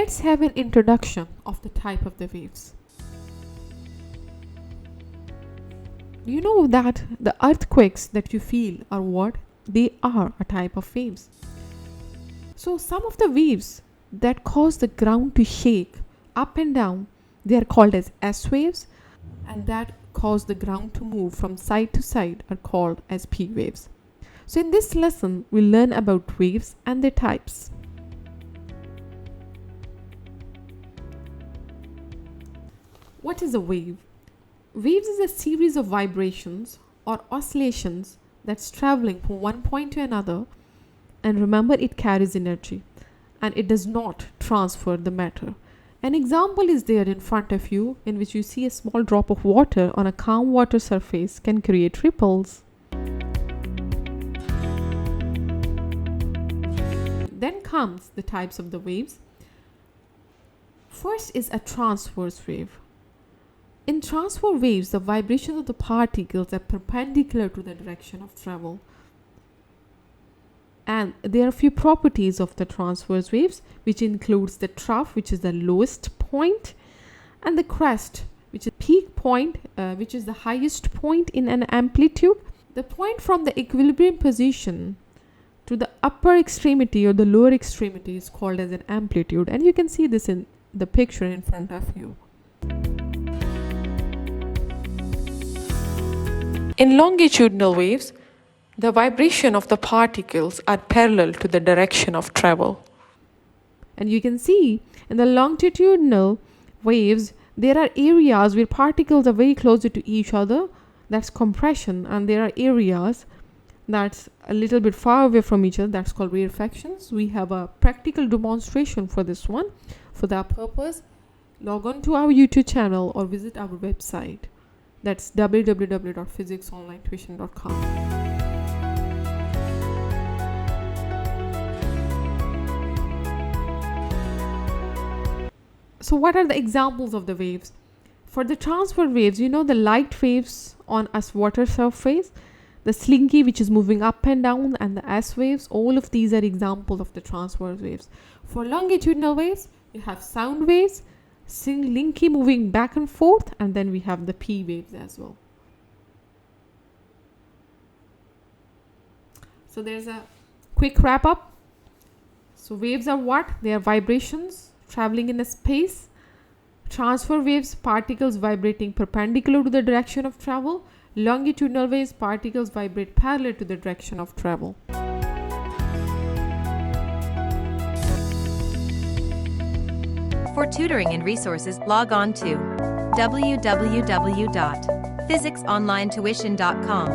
let's have an introduction of the type of the waves. Do you know that the earthquakes that you feel are what? They are a type of waves. So some of the waves that cause the ground to shake up and down, they are called as S waves, and that cause the ground to move from side to side are called as P waves. So in this lesson, we'll learn about waves and their types. What is a wave? Waves is a series of vibrations or oscillations that's traveling from one point to another, and remember, it carries energy and it does not transfer the matter. An example is there in front of you, in which you see a small drop of water on a calm water surface can create ripples. Then comes the types of the waves. First is a transverse wave. In transverse waves, the vibrations of the particles are perpendicular to the direction of travel. And there are a few properties of the transverse waves, which includes the trough, which is the lowest point, and the crest, which is peak point, which is the highest point in an amplitude. The point from the equilibrium position to the upper extremity or the lower extremity is called as an amplitude, and you can see this in the picture in front of you. In longitudinal waves, the vibration of the particles are parallel to the direction of travel. And you can see in the longitudinal waves, there are areas where particles are very closer to each other, that's compression, and there are areas that's a little bit far away from each other, that's called refractions. We have a practical demonstration for this one. For that purpose, log on to our YouTube channel or visit our website. That's www.physicsonlinetuition.com. So what are the examples of the waves? For the transverse waves, you know the light waves on a water surface, the slinky which is moving up and down, and the S waves, all of these are examples of the transverse waves. For longitudinal waves, you have sound waves, slinky moving back and forth, and then we have the P waves as well. So there's a quick wrap up. So waves are what? They are vibrations traveling in a space. Transverse waves, particles vibrating perpendicular to the direction of travel. Longitudinal waves, particles vibrate parallel to the direction of travel. For tutoring and resources, log on to www.physicsonlinetuition.com.